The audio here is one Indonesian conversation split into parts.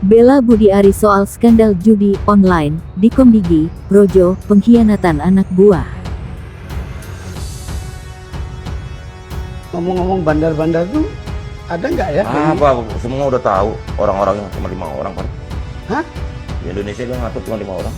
Bela Budi Ari soal skandal judi online di Komdigi, Projo, pengkhianatan anak buah. Ngomong-ngomong bandar-bandar tuh ada nggak ya? Apa? Semua udah tahu orang-orangnya cuma 5 orang kan. Hah? Di Indonesia dia ngatur cuma 5 orang.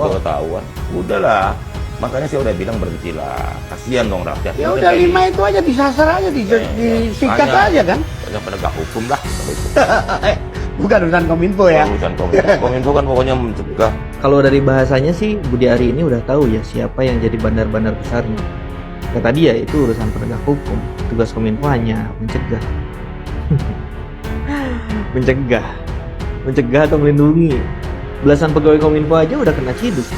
Udah ketahuan. Udahlah. Makanya saya udah bilang berhentilah. Kasihan dong rakyat. Ya udah 5 itu aja disasar aja, disikat aja kan? Banyak penegak hukum lah. Bukan urusan Kominfo ya? Urusan Kominfo. Kominfo kan pokoknya mencegah. Kalau dari bahasanya sih Budi Ari ini udah tahu ya siapa yang jadi bandar-bandar besarnya. Ya tadi ya itu urusan penegak hukum. Tugas Kominfo hanya mencegah. mencegah atau melindungi. Belasan pegawai Kominfo aja udah kena ciduk.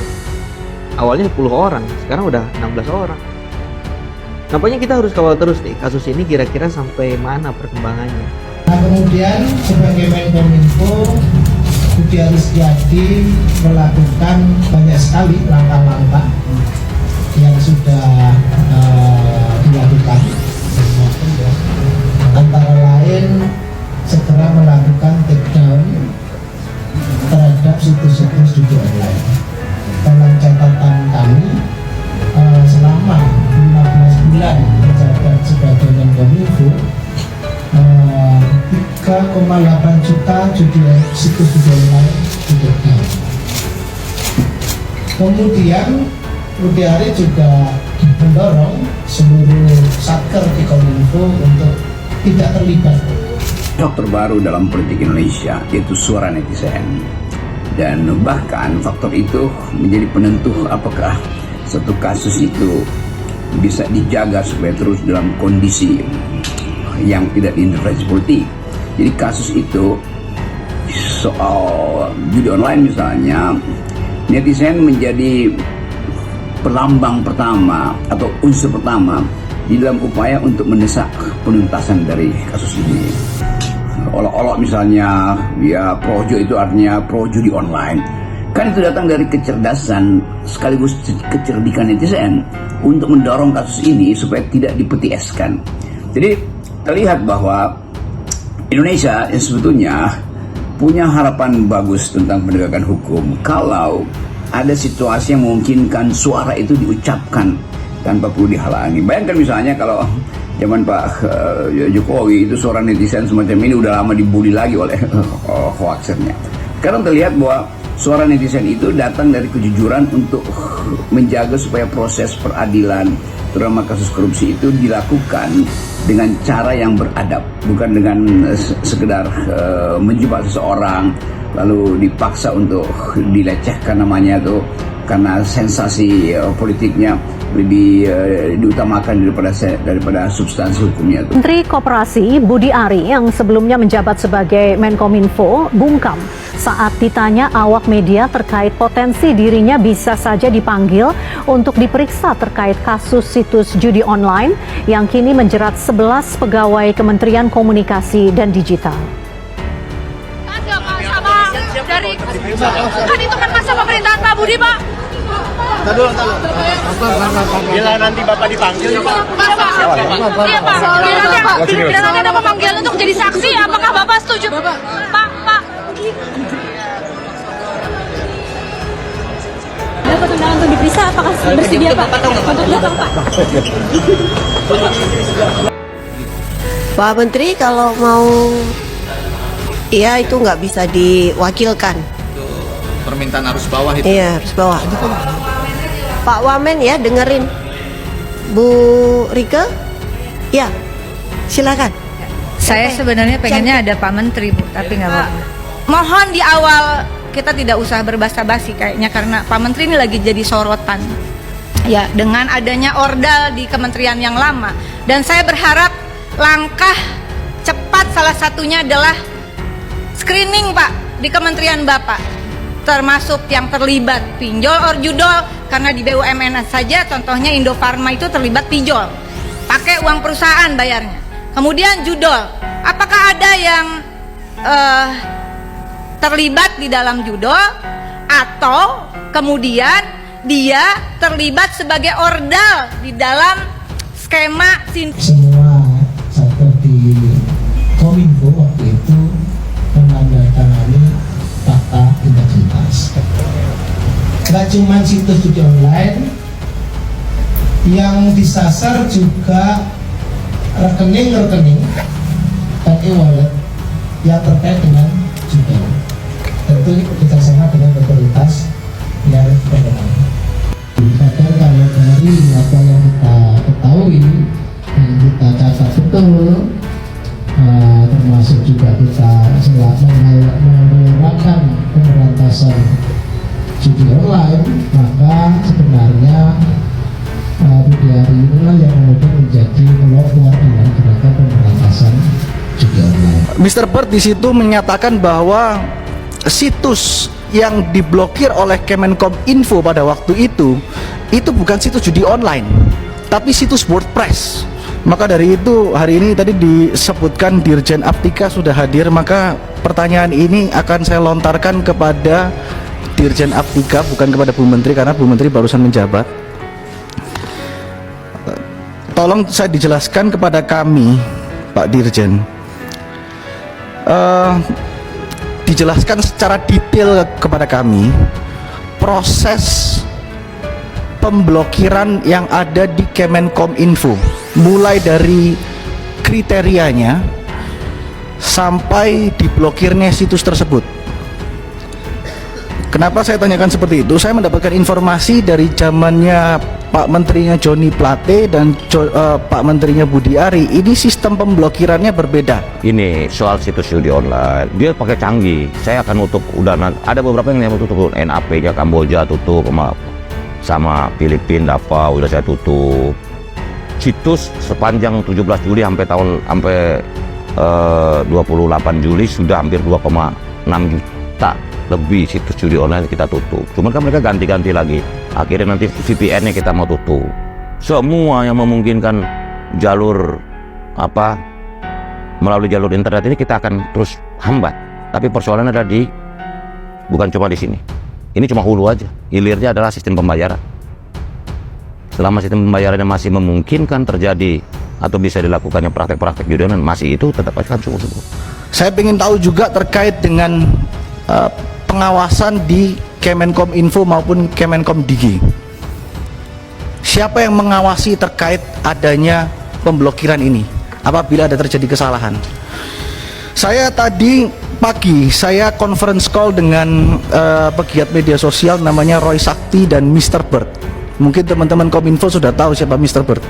Awalnya 10 orang, sekarang udah 16 orang. Nampaknya kita harus kawal terus nih kasus ini kira-kira sampai mana perkembangannya. Nah kemudian sebagai Menkominfo, Budi Ari Setiadi melakukan banyak sekali langkah-langkah yang sudah dilakukan. Antara lain segera melakukan takedown terhadap situs-situs judi online. Dalam catatan kami selama 15 bulan menjabat sebagai Menkominfo, 3,8 juta situs judi online ditutup. Kemudian Budi Ari juga mendorong seluruh satker di Kominfo untuk tidak terlibat. Faktor baru dalam politik Indonesia yaitu suara netizen, dan bahkan faktor itu menjadi penentu apakah satu kasus itu bisa dijaga supaya terus dalam kondisi yang tidak diintervensi politik. Jadi kasus itu soal judi online misalnya, netizen menjadi pelambang pertama atau unsur pertama di dalam upaya untuk mendesak penuntasan dari kasus ini. Olok-olok misalnya, ya projo itu artinya pro judi online. Kan itu datang dari kecerdasan sekaligus kecerdikan netizen untuk mendorong kasus ini supaya tidak dipetieskan. Jadi terlihat bahwa Indonesia yang sebetulnya punya harapan bagus tentang penegakan hukum kalau ada situasi yang memungkinkan suara itu diucapkan tanpa perlu dihalangi. Bayangkan misalnya kalau zaman Pak Jokowi itu suara netizen semacam ini udah lama dibully lagi oleh hoaxernya. Sekarang terlihat bahwa suara netizen itu datang dari kejujuran untuk menjaga supaya proses peradilan terutama kasus korupsi itu dilakukan dengan cara yang beradab, bukan dengan sekedar menjebak seseorang lalu dipaksa untuk dilecehkan namanya tuh karena sensasi politiknya lebih diutamakan daripada substansi hukumnya tuh. Menteri Koperasi Budi Ari yang sebelumnya menjabat sebagai Menkominfo bungkam saat ditanya awak media terkait potensi dirinya bisa saja dipanggil untuk diperiksa terkait kasus situs judi online yang kini menjerat 11 pegawai Kementerian Komunikasi dan Digital. Kan itu kan masa pemerintahan Pak Budi, Pak. Bila nanti Bapak dipanggil, Pak. Iya, Pak. Bila nanti ada pemanggilan untuk jadi saksi, apakah Bapak setuju? Pak. Dapat undangan untuk diperiksa, apakah bersedia Pak? Untuk datang Pak? Pak Menteri kalau mau, ya itu nggak bisa diwakilkan. Permintaan arus bawah itu. Iya, arus bawah. Gitu. Pak Wamen ya dengerin. Bu Rike, ya silakan. Saya sebenarnya pengennya ada Pak Menteri, Bu, tapi nggak apa. Mohon di awal kita tidak usah berbasa-basi kayaknya karena Pak Menteri ini lagi jadi sorotan. Ya, dengan adanya ordal di kementerian yang lama, dan saya berharap langkah cepat salah satunya adalah screening Pak di kementerian Bapak, termasuk yang terlibat pinjol or judol, karena di BUMN saja contohnya Indofarma itu terlibat pinjol, pakai uang perusahaan bayarnya. Kemudian judol, apakah ada yang terlibat di dalam judol atau kemudian dia terlibat sebagai ordal di dalam skema Semua satker di Kominfo waktu itu menandatangani cuma situs judi online, yang disasar juga rekening-rekening dan e-wallet yang terkait dengan judi. Tentu bekerjasama dengan otoritas yang berwenang. Padahal kalau dari apa yang kita ketahui, yang kita catat betul, termasuk juga kita menerapkan pemberantasan judi online, maka sebenarnya Budi Ari inilah yang kemudian menjadi pelopor dalam gerakan pemberantasan judi online. Mr. Bert di situ menyatakan bahwa situs yang diblokir oleh Kemenkominfo pada waktu itu bukan situs judi online, tapi situs WordPress. Maka dari itu hari ini tadi disebutkan Dirjen Aptika sudah hadir, maka pertanyaan ini akan saya lontarkan kepada Dirjen Aptika, bukan kepada Bu Menteri karena Bu Menteri barusan menjabat. Tolong saya dijelaskan kepada kami, Pak Dirjen, dijelaskan secara detail kepada kami proses pemblokiran yang ada di Kemenkominfo, mulai dari kriterianya sampai diblokirnya situs tersebut. Kenapa saya tanyakan seperti itu? Saya mendapatkan informasi dari zamannya Pak Menterinya Joni Plate dan Pak Menterinya Budi Ari, ini sistem pemblokirannya berbeda. Ini soal situs judi online, dia pakai canggih. Saya akan tutup, udah ada beberapa yang tutup, NAP-nya Kamboja tutup, sama Filipina udah saya tutup. Situs sepanjang 17 Juli sampai 28 Juli sudah hampir 2,6 juta lebih situs judi online kita tutup. Cuman kan mereka ganti-ganti lagi. Akhirnya nanti VPN-nya kita mau tutup. Semua yang memungkinkan jalur melalui jalur internet ini kita akan terus hambat. Tapi persoalannya ada bukan cuma di sini. Ini cuma hulu aja. Hilirnya adalah sistem pembayaran. Selama sistem pembayarannya masih memungkinkan terjadi atau bisa dilakukannya praktek-praktek judi online, masih itu tetap akan cukup. Saya ingin tahu juga terkait dengan pengawasan di Kemenkominfo maupun Kemenkomdigi. Siapa yang mengawasi terkait adanya pemblokiran ini apabila ada terjadi kesalahan? Saya tadi pagi saya conference call dengan pegiat media sosial namanya Roy Sakti dan Mr. Bert. Mungkin teman-teman Kominfo sudah tahu siapa Mr. Bert.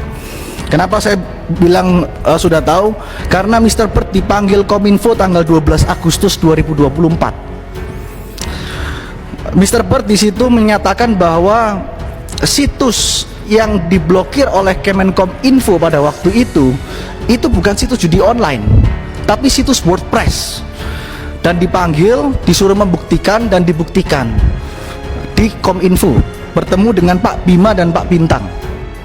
Kenapa saya bilang sudah tahu? Karena Mr. Bert dipanggil Kominfo tanggal 12 Agustus 2024. Mr. Bert di situ menyatakan bahwa situs yang diblokir oleh Kemenkominfo pada waktu itu bukan situs judi online, tapi situs WordPress. Dan dipanggil, disuruh membuktikan dan dibuktikan di Kominfo, bertemu dengan Pak Bima dan Pak Bintang.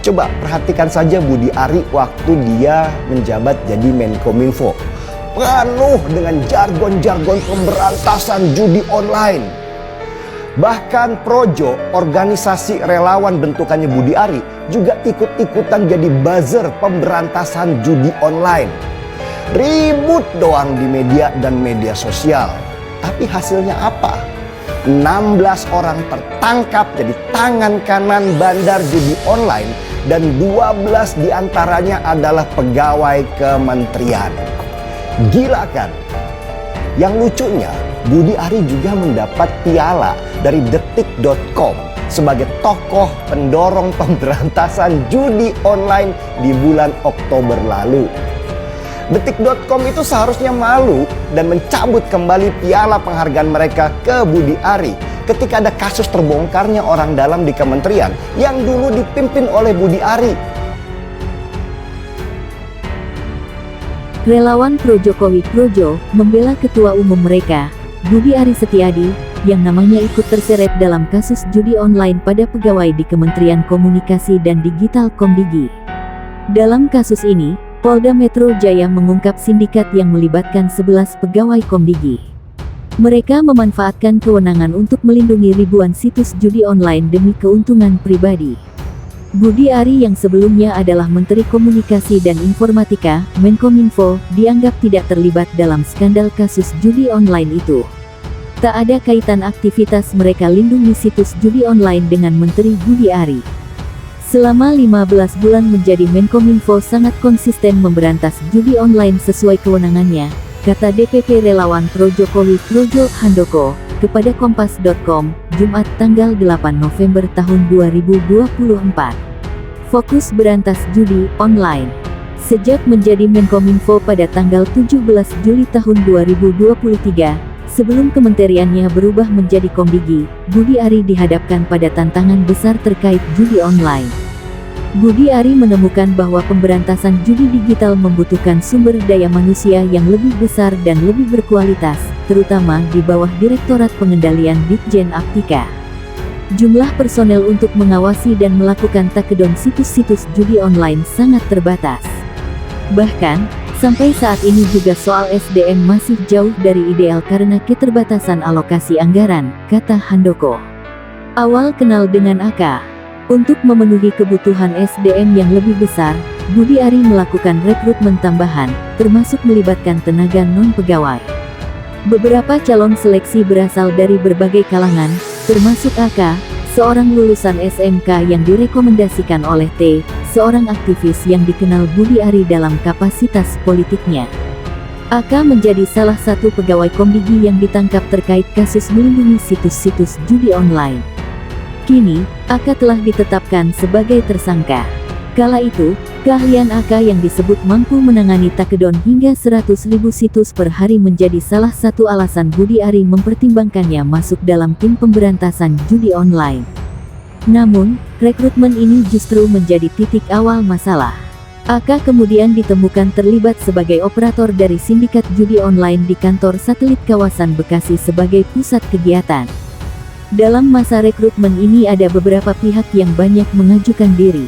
Coba perhatikan saja Budi Ari waktu dia menjabat jadi Menkominfo. Penuh dengan jargon-jargon pemberantasan judi online. Bahkan Projo, organisasi relawan bentukannya Budi Ari, juga ikut-ikutan jadi buzzer pemberantasan judi online. Ribut doang di media dan media sosial. Tapi hasilnya apa? 16 orang tertangkap jadi tangan kanan bandar judi online dan 12 diantaranya adalah pegawai kementerian. Gila kan? Yang lucunya, Budi Ari juga mendapat piala dari detik.com sebagai tokoh pendorong pemberantasan judi online di bulan Oktober lalu. Detik.com itu seharusnya malu dan mencabut kembali piala penghargaan mereka ke Budi Ari ketika ada kasus terbongkarnya orang dalam di kementerian yang dulu dipimpin oleh Budi Ari. Relawan Pro Jokowi Projo membela ketua umum mereka, Budi Ari Setiadi, yang namanya ikut terseret dalam kasus judi online pada pegawai di Kementerian Komunikasi dan Digital Komdigi. Dalam kasus ini, Polda Metro Jaya mengungkap sindikat yang melibatkan 11 pegawai Komdigi. Mereka memanfaatkan kewenangan untuk melindungi ribuan situs judi online demi keuntungan pribadi. Budi Ari yang sebelumnya adalah Menteri Komunikasi dan Informatika, Menkominfo, dianggap tidak terlibat dalam skandal kasus judi online itu. Tak ada kaitan aktivitas mereka lindungi situs judi online dengan Menteri Budi Ari. Selama 15 bulan menjadi Menkominfo sangat konsisten memberantas judi online sesuai kewenangannya, kata DPP Relawan Pro Jokowi Projo Handoko, kepada Kompas.com, Jumat tanggal 8 November tahun 2024. Fokus berantas judi online. Sejak menjadi Menkominfo pada tanggal 17 Juli tahun 2023, sebelum kementeriannya berubah menjadi Komdigi, Budi Ari dihadapkan pada tantangan besar terkait judi online. Budi Ari menemukan bahwa pemberantasan judi digital membutuhkan sumber daya manusia yang lebih besar dan lebih berkualitas, terutama di bawah Direktorat Pengendalian Ditjen Aptika. Jumlah personel untuk mengawasi dan melakukan takedon situs-situs judi online sangat terbatas. Bahkan, sampai saat ini juga soal SDM masih jauh dari ideal karena keterbatasan alokasi anggaran, kata Handoko. Awal kenal dengan AK. Untuk memenuhi kebutuhan SDM yang lebih besar, Budi Ari melakukan rekrutmen tambahan, termasuk melibatkan tenaga non-pegawai. Beberapa calon seleksi berasal dari berbagai kalangan, termasuk AK, seorang lulusan SMK yang direkomendasikan oleh T, seorang aktivis yang dikenal Budi Ari dalam kapasitas politiknya. AK menjadi salah satu pegawai Komdigi yang ditangkap terkait kasus melindungi situs-situs judi online. Kini, AK telah ditetapkan sebagai tersangka. Kala itu, keahlian AK yang disebut mampu menangani takedon hingga 100.000 situs per hari menjadi salah satu alasan Budi Ari mempertimbangkannya masuk dalam tim pemberantasan judi online. Namun, rekrutmen ini justru menjadi titik awal masalah. AK kemudian ditemukan terlibat sebagai operator dari sindikat judi online di kantor satelit kawasan Bekasi sebagai pusat kegiatan. Dalam masa rekrutmen ini ada beberapa pihak yang banyak mengajukan diri.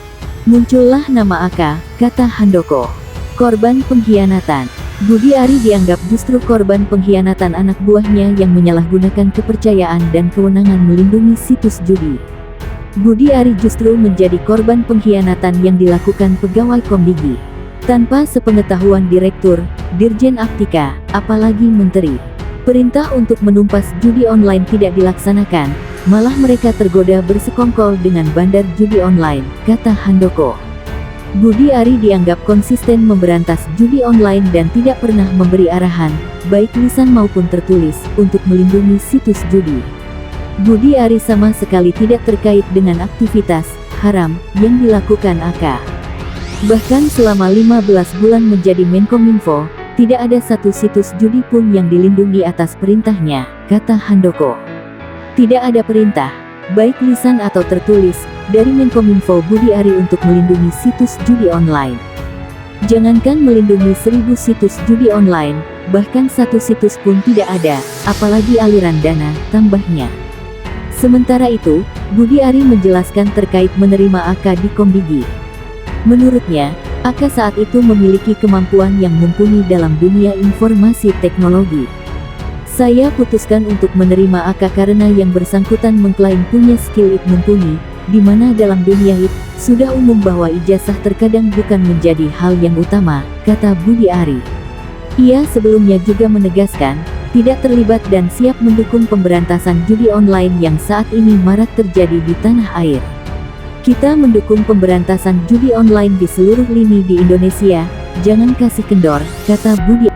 Muncullah nama AK, kata Handoko. Korban pengkhianatan. Budi Ari dianggap justru korban pengkhianatan anak buahnya yang menyalahgunakan kepercayaan dan kewenangan melindungi situs judi. Budi Ari justru menjadi korban pengkhianatan yang dilakukan pegawai Komdigi. Tanpa sepengetahuan Direktur, Dirjen Aptika, apalagi Menteri. Perintah untuk menumpas judi online tidak dilaksanakan, malah mereka tergoda bersekongkol dengan bandar judi online, kata Handoko. Budi Ari dianggap konsisten memberantas judi online dan tidak pernah memberi arahan, baik lisan maupun tertulis, untuk melindungi situs judi. Budi Ari sama sekali tidak terkait dengan aktivitas haram yang dilakukan AK. Bahkan selama 15 bulan menjadi Menkominfo, tidak ada satu situs judi pun yang dilindungi atas perintahnya, kata Handoko. Tidak ada perintah, baik lisan atau tertulis, dari Menkominfo Budi Ari untuk melindungi situs judi online. Jangankan melindungi 1.000 situs judi online, bahkan satu situs pun tidak ada, apalagi aliran dana, tambahnya. Sementara itu, Budi Ari menjelaskan terkait menerima AK di Komdigi. Menurutnya, AK saat itu memiliki kemampuan yang mumpuni dalam dunia informasi teknologi. Saya putuskan untuk menerima AK karena yang bersangkutan mengklaim punya skill IT mumpuni, di mana dalam dunia IT, sudah umum bahwa ijazah terkadang bukan menjadi hal yang utama, kata Budi Ari. Ia sebelumnya juga menegaskan, tidak terlibat dan siap mendukung pemberantasan judi online yang saat ini marak terjadi di tanah air. Kita mendukung pemberantasan judi online di seluruh lini di Indonesia, jangan kasih kendor, kata Budi.